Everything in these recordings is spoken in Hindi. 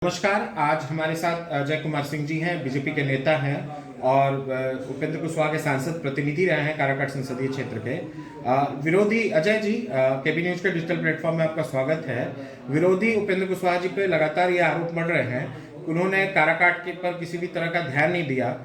नमस्कार। आज हमारे साथ अजय कुमार सिंह जी हैं, बीजेपी के नेता हैं और उपेंद्र कुशवाहा के सांसद प्रतिनिधि रहे हैं काराकाट संसदीय क्षेत्र के। विरोधी अजय जी, केबी न्यूज के डिजिटल प्लेटफॉर्म में आपका स्वागत है। विरोधी उपेंद्र कुशवाहा जी पे लगातार ये आरोप मढ़ रहे हैं, उन्होंने काराकाट के पर किसी भी तरह का ध्यान नहीं दिया।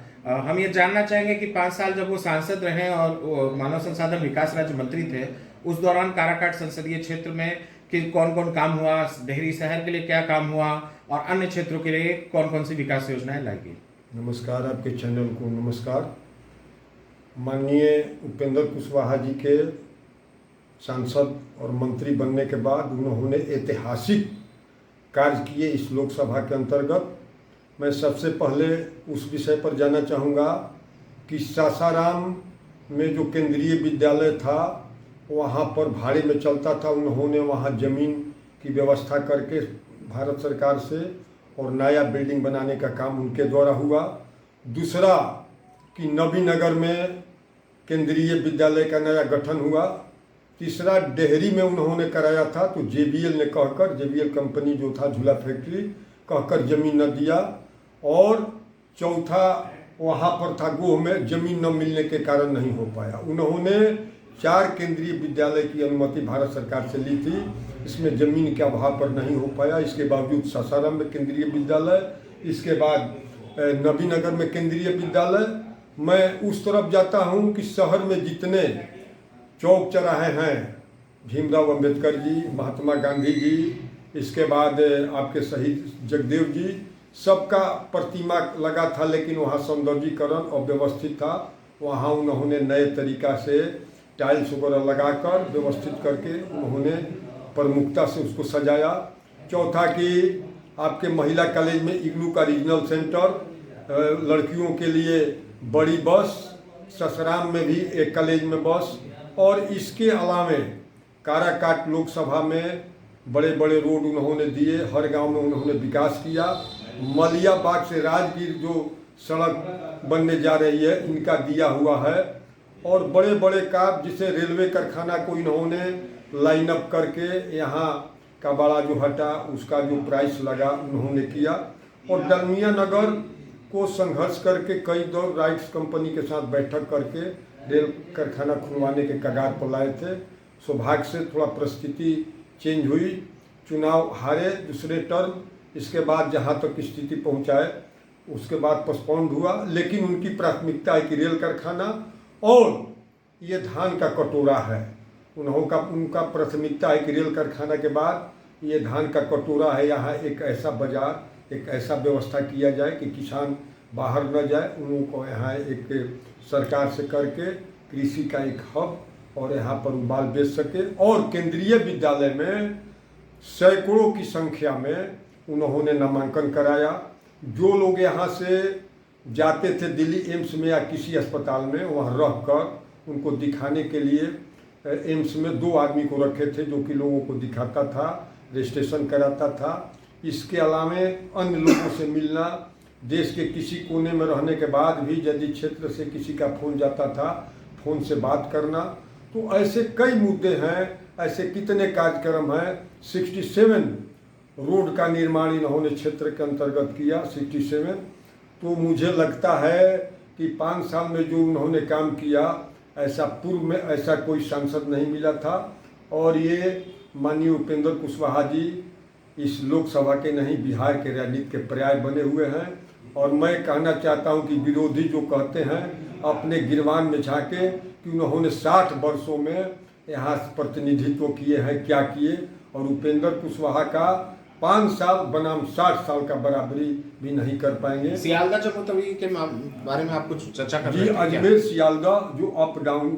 हम ये जानना चाहेंगे कि 5 साल जब वो सांसद रहे और मानव संसाधन विकास राज्य मंत्री थे, उस दौरान काराकाट संसदीय क्षेत्र में कि कौन कौन काम हुआ, डेहरी शहर के लिए क्या काम हुआ और अन्य क्षेत्रों के लिए कौन कौन सी विकास योजनाएं लाई गई। नमस्कार, आपके चैनल को नमस्कार। माननीय उपेंद्र कुशवाहा जी के सांसद और मंत्री बनने के बाद उन्होंने ऐतिहासिक कार्य किए इस लोकसभा के अंतर्गत। मैं सबसे पहले उस विषय पर जानना चाहूँगा कि सासाराम में जो केंद्रीय विद्यालय था वहाँ पर भाड़े में चलता था, उन्होंने वहाँ ज़मीन की व्यवस्था करके भारत सरकार से और नया बिल्डिंग बनाने का काम उनके द्वारा हुआ। दूसरा कि नबीनगर में केंद्रीय विद्यालय का नया गठन हुआ। तीसरा डेहरी में उन्होंने कराया था तो JBL ने कहकर, JBL कंपनी जो था झूला फैक्ट्री, कहकर ज़मीन न दिया। और चौथा वहाँ पर था गोह में, ज़मीन न मिलने के कारण नहीं हो पाया। उन्होंने 4 केंद्रीय विद्यालय की अनुमति भारत सरकार से ली थी, इसमें ज़मीन के अभाव पर नहीं हो पाया। इसके बावजूद सासाराम में केंद्रीय विद्यालय, इसके बाद नबीनगर में केंद्रीय विद्यालय। मैं उस तरफ जाता हूँ कि शहर में जितने चौक चौराहे हैं, भीमराव अंबेडकर जी, महात्मा गांधी जी, इसके बाद आपके शहीद जगदेव जी, सबका प्रतिमा लगा था, लेकिन वहाँ सौंदर्यीकरण अव्यवस्थित था। वहाँ उन्होंने नए तरीका से टाइल्स वगैरह लगाकर व्यवस्थित करके उन्होंने प्रमुखता से उसको सजाया। चौथा कि आपके महिला कॉलेज में इग्नू का रीजनल सेंटर, लड़कियों के लिए बड़ी बस, ससराम में भी एक कॉलेज में बस, और इसके अलावे काराकाट लोकसभा में बड़े बड़े रोड उन्होंने दिए, हर गांव में उन्होंने विकास किया। मलियाबाग से राजगीर जो सड़क बनने जा रही है, इनका दिया हुआ है। और बड़े बड़े काम, जिसे रेलवे कारखाना को इन्होंने लाइन अप करके यहाँ का बड़ा जो हटा उसका जो प्राइस लगा उन्होंने किया। और डालमिया नगर को संघर्ष करके कई दौर राइट्स कंपनी के साथ बैठक करके रेल कारखाना खुलवाने के कगार पर लाए थे। सौभाग्य से थोड़ा परिस्थिति चेंज हुई, चुनाव हारे दूसरे टर्म, इसके बाद जहाँ तक स्थिति पहुँचाए उसके बाद पोस्टपोन्ड हुआ। लेकिन उनकी प्राथमिकता है कि रेल कारखाना और ये धान का कटोरा है, उनका प्राथमिकता है कि रेल कारखाना के बाद ये धान का कटोरा है। यहाँ एक ऐसा बाजार, एक ऐसा व्यवस्था किया जाए कि किसान बाहर न जाए, उनको यहाँ एक सरकार से करके कृषि का एक हब और यहाँ पर बाल बेच सके। और केंद्रीय विद्यालय में सैकड़ों की संख्या में उन्होंने नामांकन कराया। जो लोग यहाँ से जाते थे दिल्ली एम्स में या किसी अस्पताल में, वहाँ रह कर उनको दिखाने के लिए एम्स में 2 आदमी को रखे थे जो कि लोगों को दिखाता था, रजिस्ट्रेशन कराता था। इसके अलावे अन्य लोगों से मिलना, देश के किसी कोने में रहने के बाद भी यदि क्षेत्र से किसी का फ़ोन जाता था, फ़ोन से बात करना। तो ऐसे कई मुद्दे हैं, ऐसे कितने कार्यक्रम हैं। 67 रोड का निर्माण इन्होंने क्षेत्र के अंतर्गत किया, 67। तो मुझे लगता है कि 5 साल में जो उन्होंने काम किया, ऐसा पूर्व में ऐसा कोई सांसद नहीं मिला था। और ये माननीय उपेंद्र कुशवाहा जी इस लोकसभा के नहीं, बिहार के राजनीति के पर्याय बने हुए हैं। और मैं कहना चाहता हूं कि विरोधी जो कहते हैं अपने गिरबान में झांके कि उन्होंने 60 वर्षों में यहाँ प्रतिनिधित्व किए हैं, क्या किए। और उपेंद्र कुशवाहा का 5 साल बनाम 60 साल का बराबरी भी नहीं कर पाएंगे। सियालदा जम्मू के बारे में आप कुछ चर्चा कर रहे जी, अजमेर सियालदा जो अप डाउन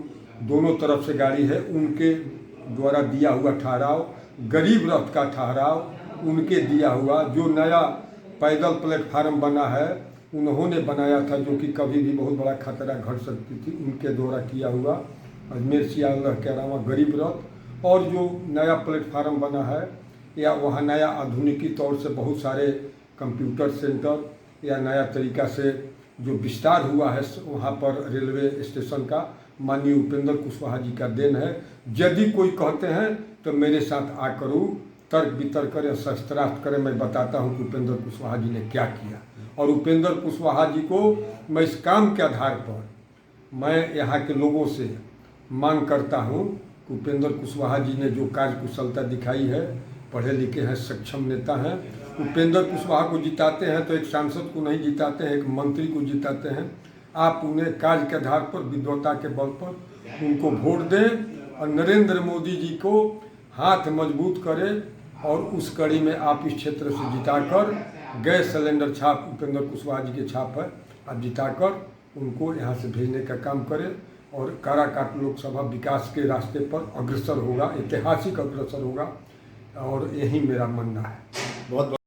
दोनों तरफ से गाड़ी है, उनके द्वारा दिया हुआ ठहराव, गरीब रथ का ठहराव उनके दिया हुआ, जो नया पैदल प्लेटफार्म बना है उन्होंने बनाया था, जो कि कभी भी बहुत बड़ा खतरा घट सकती थी, उनके द्वारा किया हुआ अजमेर सियालदा के अलावा गरीब रथ। और जो नया प्लेटफार्म बना है या वहाँ नया आधुनिकी तौर से बहुत सारे कंप्यूटर सेंटर या नया तरीका से जो विस्तार हुआ है वहाँ पर रेलवे स्टेशन का, माननीय उपेंद्र कुशवाहा जी का देन है। यदि कोई कहते हैं तो मेरे साथ आ करूँ तर्क वितर्क करें, शस्त्रास्त्र करें। मैं बताता हूँ कि उपेंद्र कुशवाहा जी ने क्या किया, और उपेंद्र कुशवाहा जी को मैं इस काम के आधार पर मैं यहाँ के लोगों से मांग करता हूँ कि उपेंद्र कुशवाहा जी ने जो कार्यकुशलता दिखाई है, पढ़े लिखे हैं, सक्षम नेता हैं। उपेंद्र कुशवाहा को जिताते हैं तो एक सांसद को नहीं जिताते हैं, एक मंत्री को जिताते हैं। आप उन्हें कार्य के आधार पर, विद्वता के बल पर उनको वोट दें और नरेंद्र मोदी जी को हाथ मजबूत करें, और उस कड़ी में आप इस क्षेत्र से जिताकर गैस सिलेंडर छाप उपेंद्र कुशवाहा जी के छाप है, आप जिताकर उनको यहाँ से भेजने का काम करें, और काराकाट लोकसभा विकास के रास्ते पर अग्रसर होगा, ऐतिहासिक अग्रसर होगा, और यही मेरा मानना है। बहुत